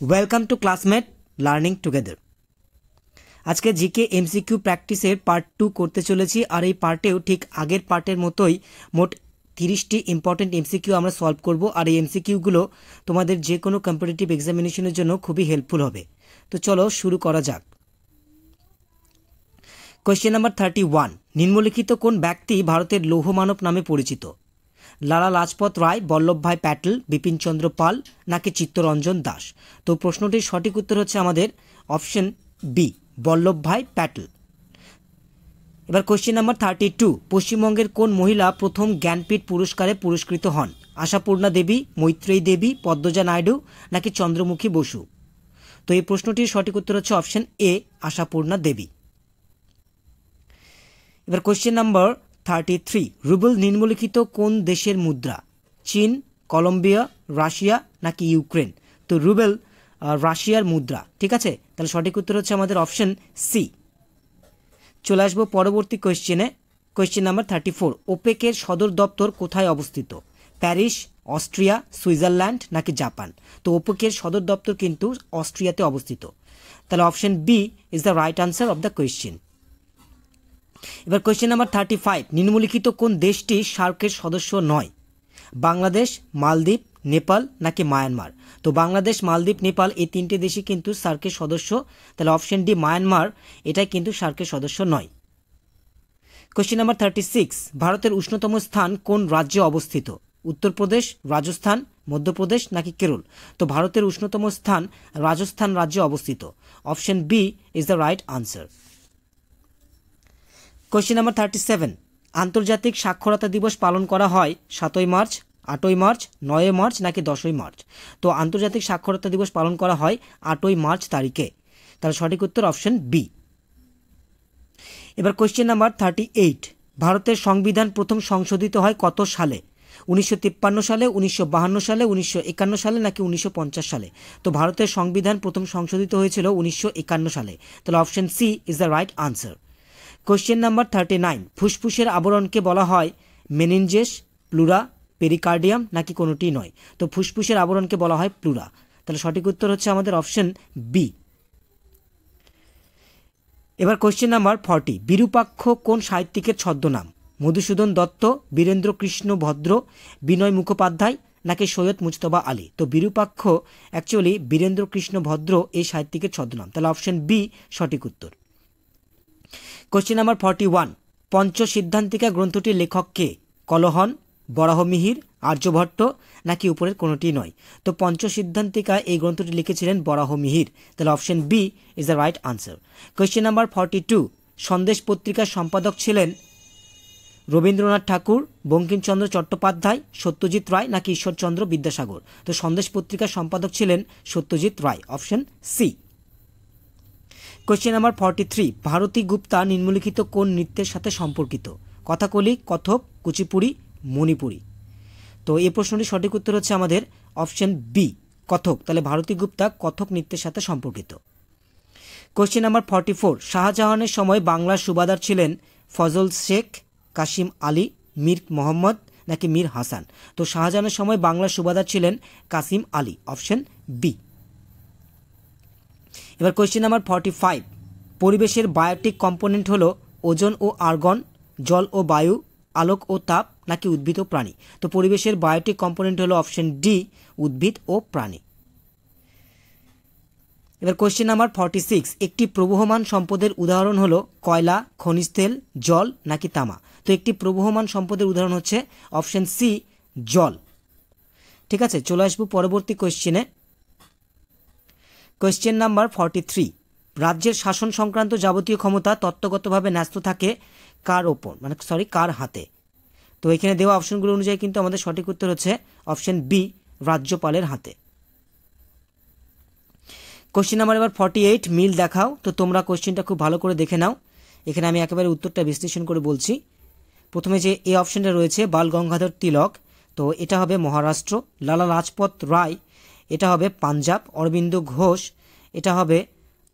Welcome to classmate learning together. আজকে GK MCQ প্র্যাকটিসের part 2 করতে চলেছি। আর এই পার্টেও ঠিক আগের পার্টের মতোই মোট 30টি ইম্পর্টেন্ট এমসিকিউ আমরা সলভ করব। আর এই এমসিকিউগুলো তোমাদের যে কোনো কম্পিটিটিভ এক্সামিনেশনের জন্য খুবই হেল্পফুল হবে। তো চলো শুরু করা যাক। কোয়েশ্চেন নাম্বার 31, নিম্নলিখিত কোন ব্যক্তি ভারতের লৌহ মানব নামে পরিচিত? লালা লাজপত রায়, বল্লভভাই প্যাটেল, বিপিনচন্দ্র পাল নাকি চিত্তরঞ্জন দাস? তো প্রশ্নটির সঠিক উত্তর হচ্ছে আমাদের অপশন বি, বল্লভভাই প্যাটেল। এবার কোয়েশ্চেন নাম্বার 32, পশ্চিমবঙ্গের কোন মহিলা প্রথম জ্ঞানপীঠ পুরস্কারে পুরস্কৃত হন? আশাপূর্ণা দেবী, মৈত্রেয়ী দেবী, পদ্মজা নাইডু নাকি চন্দ্রমুখী বসু? তো এই প্রশ্নটির সঠিক উত্তর হচ্ছে অপশন এ, আশাপূর্ণা দেবী। এবার কোয়েশ্চেন নাম্বার 33, রুবেল নিম্নলিখিত কোন দেশের মুদ্রা? চীন, কলম্বিয়া, রাশিয়া নাকি ইউক্রেন? তো রুবেল রাশিয়ার মুদ্রা। ঠিক আছে, তাহলে সঠিক উত্তর হচ্ছে আমাদের অপশন সি। চলে আসবো পরবর্তী কোয়েশ্চেনে। কোয়েশ্চেন নাম্বার 34, ওপেকের সদর দপ্তর কোথায় অবস্থিত? প্যারিস, অস্ট্রিয়া, সুইজারল্যান্ড নাকি জাপান? তো ওপেকের সদর দপ্তর কিন্তু অস্ট্রিয়াতে অবস্থিত। তাহলে option B is the right answer of the question. এবার কোয়েশ্চেন নাম্বার 35, নিম্নলিখিত কোন দেশটি সার্কের সদস্য নয়? বাংলাদেশ, মালদ্বীপ, নেপাল নাকি মায়ানমার? তো বাংলাদেশ, মালদ্বীপ, নেপাল এই তিনটে দেশই কিন্তু সার্কের সদস্য। তাহলে অপশন ডি, মায়ানমার, এটাই কিন্তু সার্কের সদস্য নয়। কোয়েশ্চেন নাম্বার 36, ভারতের উষ্ণতম স্থান কোন রাজ্যে অবস্থিত? উত্তরপ্রদেশ, রাজস্থান, মধ্যপ্রদেশ নাকি কেরল? তো ভারতের উষ্ণতম স্থান রাজস্থান রাজ্যে অবস্থিত। Option B is the right answer. Question number 37, আন্তর্জাতিক সাক্ষরতা দিবস পালন করা হয় 7ই মার্চ, 8ই মার্চ, 9ই মার্চ নাকি 10ই মার্চ? তো আন্তর্জাতিক সাক্ষরতা দিবস পালন করা হয় 8ই মার্চ তারিখে। তাহলে সঠিক উত্তর অপশন বি। এবার কোয়েশ্চেন নাম্বার 38, ভারতের সংবিধান প্রথম সংশোধিত হয় কত সালে? 1953 সালে, 1952 সালে, 1951 সালে নাকি 1950 সালে? তো ভারতের সংবিধান প্রথম সংশোধিত হয়েছিল 1951 সালে। তাহলে option C is the right answer. Question number 39, ফুসফুসের আবরণকে বলা হয় মেনিনজেস, প্লুরা, পেরিকার্ডিয়াম নাকি কোনোটি নয়? তো ফুসফুসের আবরণকে বলা হয় প্লুরা। তাহলে সঠিক উত্তর হচ্ছে আমাদের অপশন বি। এবার কোয়েশ্চেন নাম্বার 40, বিরূপাক্ষ কোন সাহিত্যিকের ছদ্মনাম? মধুসূদন দত্ত, বীরেন্দ্র কৃষ্ণ ভদ্র, বিনয় মুখোপাধ্যায় নাকি সৈয়দ মুজতবা আলী? তো বিরূপাক্ষ অ্যাকচুয়ালি বীরেন্দ্র কৃষ্ণ ভদ্র এই সাহিত্যিকের ছদ্মনাম। তাহলে অপশন বি সঠিক উত্তর। কোয়েশ্চেন নাম্বার 41, পঞ্চসিদ্ধান্তিকা গ্রন্থটির লেখক কে? কলহন, বরাহমিহির, আর্যভট্ট নাকি উপরের কোনোটি নয়? তো পঞ্চসিদ্ধান্তিকা এই গ্রন্থটি লিখেছিলেন বরাহমিহির। তাহলে option B is the right answer. Question number 42, Sandesh পত্রিকার সম্পাদক ছিলেন রবীন্দ্রনাথ ঠাকুর, বঙ্কিমচন্দ্র চট্টোপাধ্যায়, সত্যজিৎ রায় নাকি ঈশ্বরচন্দ্র বিদ্যাসাগর? তো সন্দেশ পত্রিকার সম্পাদক ছিলেন Satyajit Ray. Option C. Question number 43, Bharati Gupta নিম্নলিখিত কোন নৃত্যের সাথে সম্পর্কিত? কথাকলি, কথক, কুচিপুড়ি, মণিপুরি? তো এই প্রশ্নটির সঠিক উত্তর হচ্ছে আমাদের অপশন বি, কথক। তাহলে ভারতী গুপ্তা কথক নৃত্যের সাথে সম্পর্কিত। কোয়েশ্চেন নাম্বার 44, শাহজাহানের সময় বাংলার সুবাদার ছিলেন ফজল শেখ, কাশিম আলী, মীর মোহাম্মদ নাকি মীর হাসান? তো শাহজাহানের সময় বাংলার সুবাদার ছিলেন কাসিম আলী। Option B. এবার কোয়েশ্চেন নাম্বার 45, পরিবেশের বায়োটিক কম্পোনেন্ট হলো ওজোন ও আর্গন, জল ও বায়ু, আলোক ও তাপ নাকি উদ্ভিদ ও প্রাণী? তো পরিবেশের বায়োটিক কম্পোনেন্ট হলো অপশন ডি, উদ্ভিদ ও প্রাণী। এবার কোয়েশ্চেন নাম্বার 46, একটি প্রবহমান সম্পদের উদাহরণ হলো কয়লা, খনিজ তেল, জল নাকি তামা? তো একটি প্রবহমান সম্পদের উদাহরণ হচ্ছে অপশন সি, জল। ঠিক আছে, চলে আসবো পরবর্তী কোয়েশ্চেনে। কোয়েশ্চেন নাম্বার 43, রাজ্যের শাসন সংক্রান্ত যাবতীয় ক্ষমতা তত্ত্বগতভাবে ন্যস্ত থাকে কার ওপর, কার হাতে? তো এখানে দেওয়া অপশনগুলো অনুযায়ী কিন্তু আমাদের সঠিক উত্তর হচ্ছে অপশন বি, রাজ্যপালের হাতে। কোয়েশ্চেন নাম্বার এবার 48, মিল দেখাও। তো তোমরা কোয়েশ্চেনটা খুব ভালো করে দেখে নাও। এখানে আমি একেবারে উত্তরটা বিশ্লেষণ করে বলছি। প্রথমে যে এই অপশনটা রয়েছে বাল গঙ্গাধর তিলক, তো এটা হবে মহারাষ্ট্র। লালা লাজপত রায়, এটা হবে পাঞ্জাব। অরবিন্দ ঘোষ, এটা হবে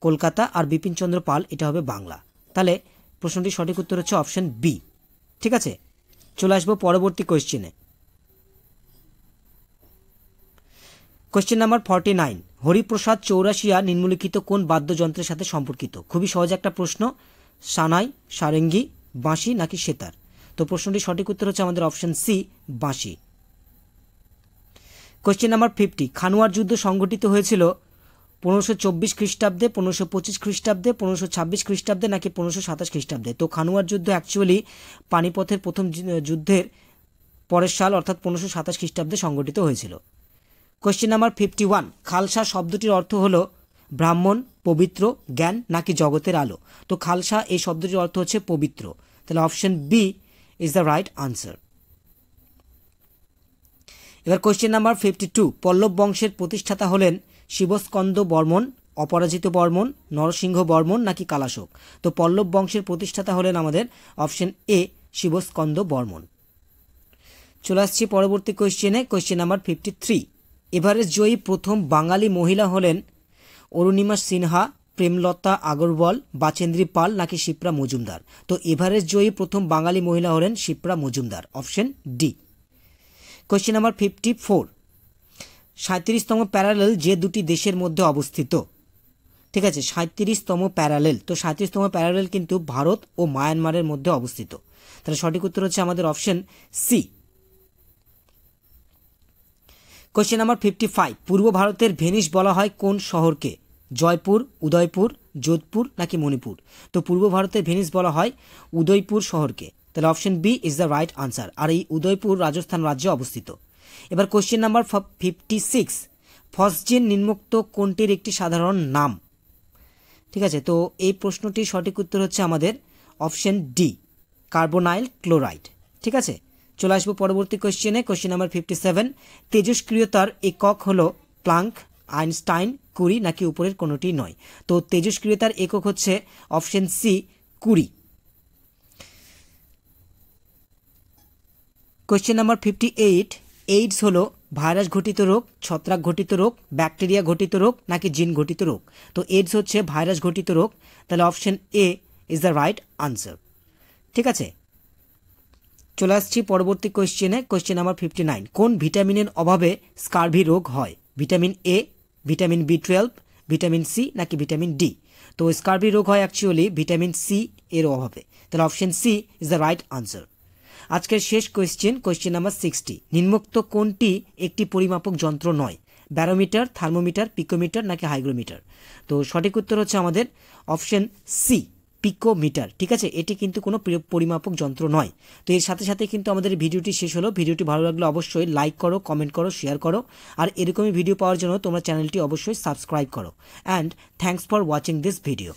কলকাতা। আর বিপিনচন্দ্র পাল, এটা হবে বাংলা। তাহলে প্রশ্নটির সঠিক উত্তর হচ্ছে অপশন বি। ঠিক আছে, চলে আসবো পরবর্তী কোয়েশ্চেনে। কোয়েশ্চেন নাম্বার 49, হরিপ্রসাদ চৌরাশিয়া নিম্নলিখিত কোন বাদ্যযন্ত্রের সাথে সম্পর্কিত? খুবই সহজ একটা প্রশ্ন। সানাই, সারেঙ্গি, বাঁশি নাকি সেতার? তো প্রশ্নটির সঠিক উত্তর হচ্ছে আমাদের অপশন সি, বাঁশি। কোশ্চেন নাম্বার 50, খানুয়ার যুদ্ধ সংঘটিত হয়েছিল 1524 খ্রিস্টাব্দে, 1525 খ্রিস্টাব্দে, 1526 খ্রিস্টাব্দে নাকি 1527 খ্রিস্টাব্দে? তো খানুয়ার যুদ্ধ অ্যাকচুয়ালি পানিপথের প্রথম যুদ্ধের পরের সাল অর্থাৎ 1527 খ্রিস্টাব্দে সংঘটিত হয়েছিল। কোশ্চেন নাম্বার 51, খালসা শব্দটির অর্থ হলো ব্রাহ্মণ, পবিত্র, জ্ঞান নাকি জগতের আলো? তো খালসা এই শব্দটির অর্থ হচ্ছে পবিত্র। তাহলে option B is the right answer. এবার কোশ্চেন নাম্বার 52, পল্লব বংশের প্রতিষ্ঠাতা হলেন শিবস্কন্দ বর্মন, অপরাজিত বর্মন, নরসিংহ বর্মন নাকি কালাশোক? তো পল্লব বংশের প্রতিষ্ঠাতা হলেন আমাদের অপশন এ, শিবস্কন্দ বর্মন। চলে আসছি পরবর্তী কোশ্চেনে। কোশ্চেন নাম্বার 53, এভারেস্ট জয়ী প্রথম বাঙালি মহিলা হলেন অরুণিমা সিনহা, প্রেমলতা আগরওয়াল, বাচেন্দ্রী পাল নাকি শিপ্রা মজুমদার? তো এভারেস্ট জয়ী প্রথম বাঙালি মহিলা হলেন Shipra Majumdar, option D. Question number 54, 37তম প্যারালেল যে দুটি দেশের মধ্যে অবস্থিত? ঠিক আছে, 37তম প্যারালেল। তো 37তম প্যারালেল কিন্তু ভারত ও মায়ানমারের মধ্যে অবস্থিত। তাহলে সঠিক উত্তর হচ্ছে আমাদের অপশন সি। কোশ্চেন নাম্বার 55, পূর্ব ভারতের ভেনিস বলা হয় কোন শহরকে? জয়পুর, উদয়পুর, যোধপুর নাকি মণিপুর? তো পূর্ব ভারতের ভেনিস বলা হয় উদয়পুর শহরকে। তাহলে option B is the right answer. আর এই উদয়পুর রাজস্থান রাজ্যে অবস্থিত। এবার কোশ্চেন নাম্বার 56, ফসজিন নিম্নোক্ত কোনটির একটি সাধারণ নাম? ঠিক আছে, তো এই প্রশ্নটির সঠিক উত্তর হচ্ছে আমাদের অপশন ডি, কার্বনাইল ক্লোরাইড। ঠিক আছে, চলে আসবো পরবর্তী কোশ্চেনে। কোশ্চেন নাম্বার 57, তেজস্ক্রিয়তার একক হলো প্লাঙ্ক, আইনস্টাইন, কুরি নাকি উপরের কোনোটি নয়? তো তেজস্ক্রিয়তার একক হচ্ছে অপশন সি, কুরি। কোশ্চেন নাম্বার 58, এইডস হলো ভাইরাস ঘটিত রোগ, ছত্রাক ঘটিত রোগ, ব্যাকটেরিয়া ঘটিত রোগ নাকি জিন ঘটিত রোগ? তো এইডস হচ্ছে ভাইরাস ঘটিত রোগ। তাহলে option A is the right answer. ঠিক আছে, চলে আসছি পরবর্তী কোশ্চেনে। কোশ্চেন নাম্বার 59, কোন ভিটামিনের অভাবে স্কারভি রোগ হয়? ভিটামিন এ, ভিটামিন বি12, ভিটামিন সি নাকি ভিটামিন ডি? তো স্কারভি রোগ হয় অ্যাকচুয়ালি ভিটামিন সি এর অভাবে। তাহলে option C is the right answer. আজকের শেষ কোশ্চেন, কোশ্চেন নাম্বার 60, নিম্নোক্ত কোনটি একটি পরিমাপক যন্ত্র নয়? ব্যারোমিটার, থার্মোমিটার, পিকোমিটার নাকি হাইগ্রোমিটার? তো সঠিক উত্তর হচ্ছে আমাদের অপশন সি, পিকোমিটার। ঠিক আছে, এটি কিন্তু কোনো পরিমাপক যন্ত্র নয়। তো এর সাথে সাথে কিন্তু আমাদের ভিডিওটি শেষ হলো। ভিডিওটি ভালো লাগলে অবশ্যই লাইক করো, কমেন্ট করো, শেয়ার করো। আর এরকমই ভিডিও পাওয়ার জন্য তোমরা চ্যানেলটি অবশ্যই সাবস্ক্রাইব করো। And thanks for watching this video.